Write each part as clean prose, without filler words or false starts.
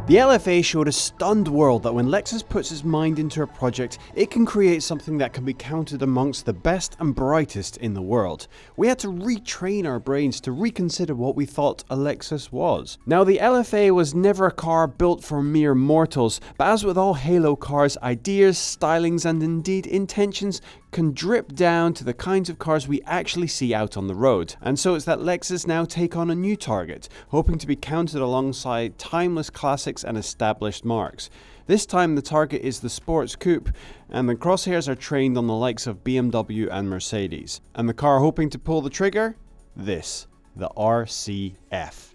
The LFA showed a stunned world that when Lexus puts its mind into a project, it can create something that can be counted amongst the best and brightest in the world. We had to retrain our brains to reconsider what we thought a Lexus was. Now, the LFA was never a car built for mere mortals, but as with all Halo cars, ideas, stylings, and indeed intentions can drip down to the kinds of cars we actually see out on the road. And so it's that Lexus now take on a new target, hoping to be counted alongside timeless classics and established marks. This time the target is the sports coupe, and the crosshairs are trained on the likes of BMW and Mercedes. And the car hoping to pull the trigger? This, the RCF.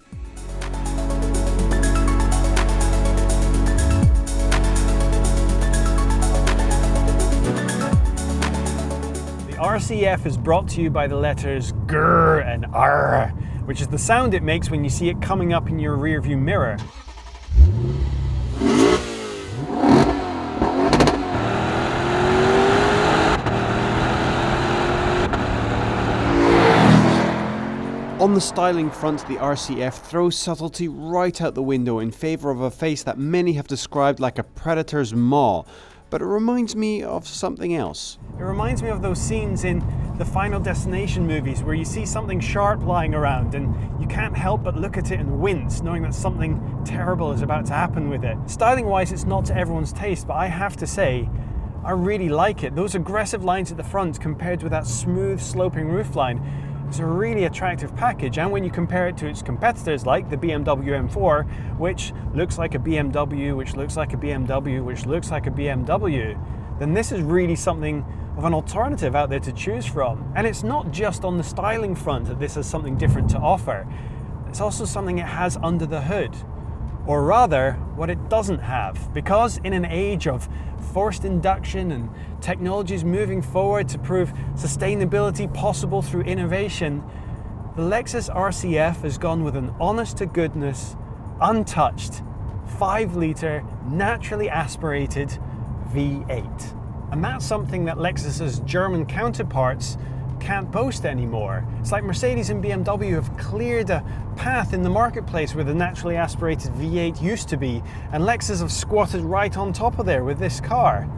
RCF is brought to you by the letters GR and R, which is the sound it makes when you see it coming up in your rearview mirror. On the styling front, the RCF throws subtlety right out the window in favour of a face that many have described like a predator's maw. But it reminds me of something else. It reminds me of those scenes in the Final Destination movies where you see something sharp lying around and you can't help but look at it and wince, knowing that something terrible is about to happen with it. Styling wise, it's not to everyone's taste, but I have to say, I really like it. Those aggressive lines at the front compared with that smooth sloping roofline, it's a really attractive package, and when you compare it to its competitors like the BMW M4, which looks like a BMW, which looks like a BMW, which looks like a BMW, then this is really something of an alternative out there to choose from. And it's not just on the styling front that this has something different to offer. It's also something it has under the hood. Or rather, what it doesn't have. Because in an age of forced induction and technologies moving forward to prove sustainability possible through innovation, the Lexus RCF has gone with an honest-to-goodness, untouched, 5-litre, naturally aspirated V8. And that's something that Lexus's German counterparts can't boast anymore. It's like Mercedes and BMW have cleared a path in the marketplace where the naturally aspirated V8 used to be, and Lexus have squatted right on top of there with this car.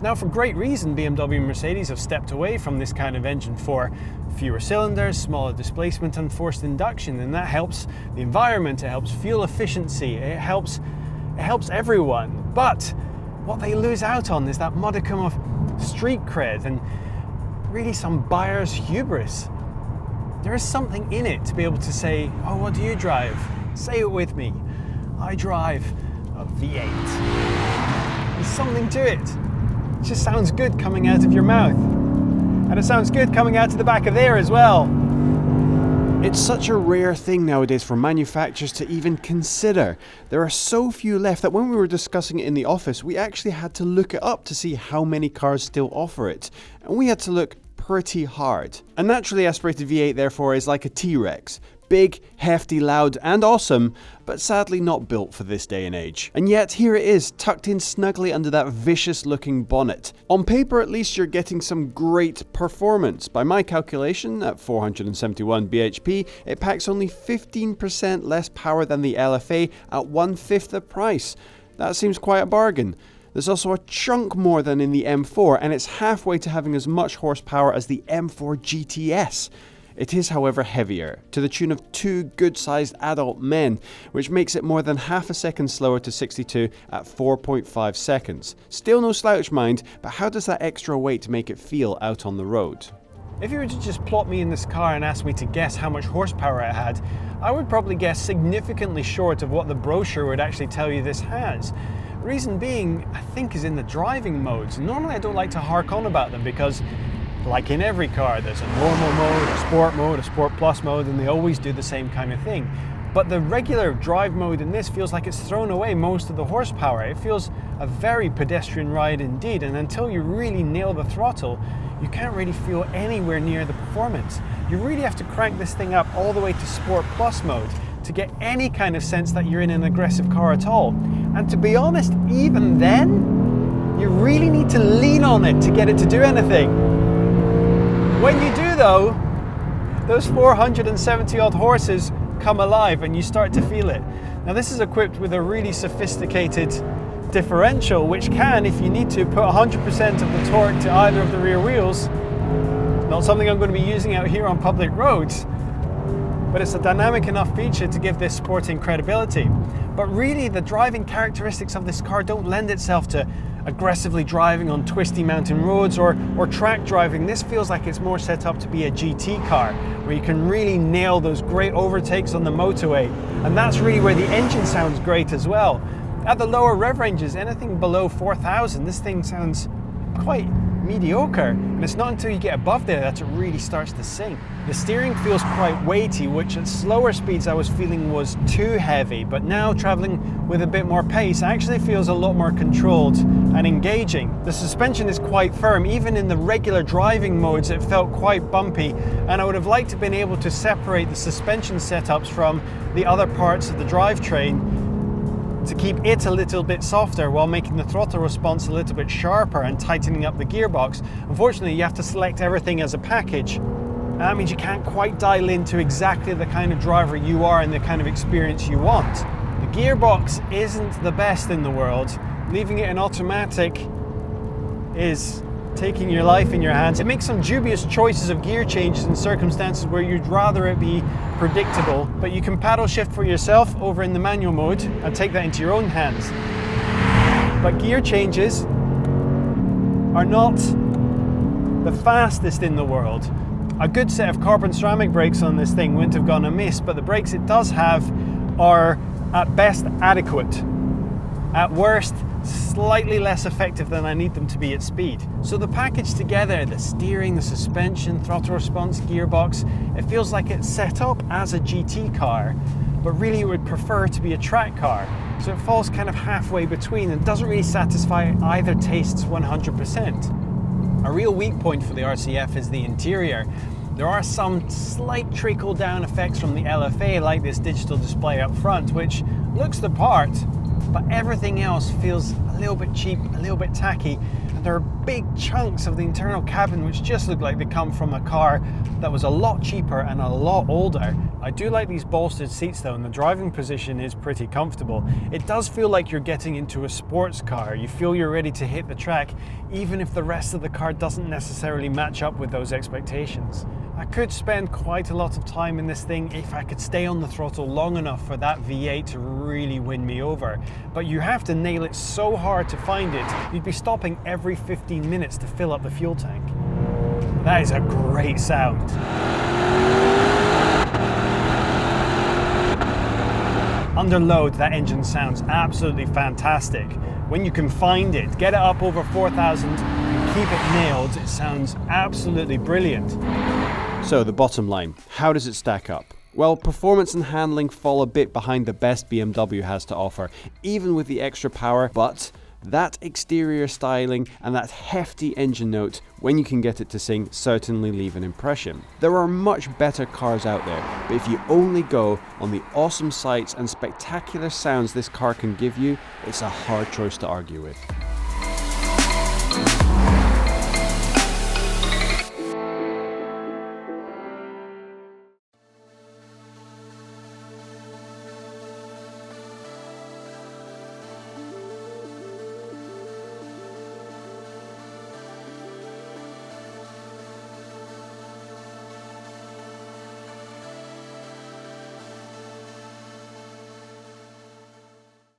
Now, for great reason, BMW and Mercedes have stepped away from this kind of engine for fewer cylinders, smaller displacement and forced induction, and that helps the environment, it helps fuel efficiency, it helps everyone. But what they lose out on is that modicum of street cred and really some buyer's hubris. There is something in it to be able to say, oh, what do you drive? Say it with me. I drive a V8. There's something to it. It just sounds good coming out of your mouth. And it sounds good coming out of the back of there as well. It's such a rare thing nowadays for manufacturers to even consider. There are so few left that when we were discussing it in the office, we actually had to look it up to see how many cars still offer it. And we had to look pretty hard. A naturally aspirated V8 therefore is like a T-Rex. Big, hefty, loud and awesome, but sadly not built for this day and age. And yet here it is, tucked in snugly under that vicious looking bonnet. On paper at least you're getting some great performance. By my calculation, at 471 bhp, it packs only 15% less power than the LFA at 1/5 the price. That seems quite a bargain. There's also a chunk more than in the M4, and it's halfway to having as much horsepower as the M4 GTS. It is, however, heavier, to the tune of 2 good-sized adult men, which makes it more than half a second slower to 62 at 4.5 seconds. Still no slouch, mind, but how does that extra weight make it feel out on the road? If you were to just plot me in this car and ask me to guess how much horsepower it had, I would probably guess significantly short of what the brochure would actually tell you this has. Reason being, I think, is in the driving modes. Normally I don't like to hark on about them because, like in every car, there's a normal mode, a sport plus mode, and they always do the same kind of thing. But the regular drive mode in this feels like it's thrown away most of the horsepower. It feels a very pedestrian ride indeed, and until you really nail the throttle, you can't really feel anywhere near the performance. You really have to crank this thing up all the way to Sport Plus mode to get any kind of sense that you're in an aggressive car at all. And to be honest, even then, you really need to lean on it to get it to do anything. When you do though, those 470 odd horses come alive and you start to feel it. Now this is equipped with a really sophisticated differential, which can, if you need to, put 100% of the torque to either of the rear wheels. Not something I'm going to be using out here on public roads, but it's a dynamic enough feature to give this sporting credibility. But really, the driving characteristics of this car don't lend itself to aggressively driving on twisty mountain roads or track driving. This feels like it's more set up to be a GT car, where you can really nail those great overtakes on the motorway. And that's really where the engine sounds great as well. At the lower rev ranges, anything below 4,000, this thing sounds quite mediocre. And it's not until you get above there that it really starts to sing. The steering feels quite weighty, which at slower speeds I was feeling was too heavy, but now traveling with a bit more pace actually feels a lot more controlled and engaging. The suspension is quite firm. Even in the regular driving modes it felt quite bumpy, and I would have liked to have been able to separate the suspension setups from the other parts of the drivetrain to keep it a little bit softer while making the throttle response a little bit sharper and tightening up the gearbox. Unfortunately, you have to select everything as a package. And that means you can't quite dial into exactly the kind of driver you are and the kind of experience you want. The gearbox isn't the best in the world. Leaving it in automatic is taking your life in your hands. It makes some dubious choices of gear changes in circumstances where you'd rather it be predictable, but you can paddle shift for yourself over in the manual mode and take that into your own hands. But gear changes are not the fastest in the world. A good set of carbon ceramic brakes on this thing wouldn't have gone amiss, but the brakes it does have are at best adequate. At worst, slightly less effective than I need them to be at speed. So the package together, the steering, the suspension, throttle response, gearbox, it feels like it's set up as a GT car, but really it would prefer to be a track car. So it falls kind of halfway between and doesn't really satisfy either tastes 100%. A real weak point for the RCF is the interior. There are some slight trickle down effects from the LFA, like this digital display up front, which looks the part, but everything else feels a little bit cheap, a little bit tacky, and there are big chunks of the internal cabin which just look like they come from a car that was a lot cheaper and a lot older. I do like these bolstered seats though, and the driving position is pretty comfortable. It does feel like you're getting into a sports car. You feel you're ready to hit the track, even if the rest of the car doesn't necessarily match up with those expectations. I could spend quite a lot of time in this thing if I could stay on the throttle long enough for that V8 to really win me over. But you have to nail it so hard to find it, you'd be stopping every 15 minutes to fill up the fuel tank. That is a great sound. Under load, that engine sounds absolutely fantastic. When you can find it, get it up over 4,000 and keep it nailed, it sounds absolutely brilliant. So the bottom line, how does it stack up? Well, performance and handling fall a bit behind the best BMW has to offer, even with the extra power, but that exterior styling and that hefty engine note, when you can get it to sing, certainly leave an impression. There are much better cars out there, but if you only go on the awesome sights and spectacular sounds this car can give you, it's a hard choice to argue with.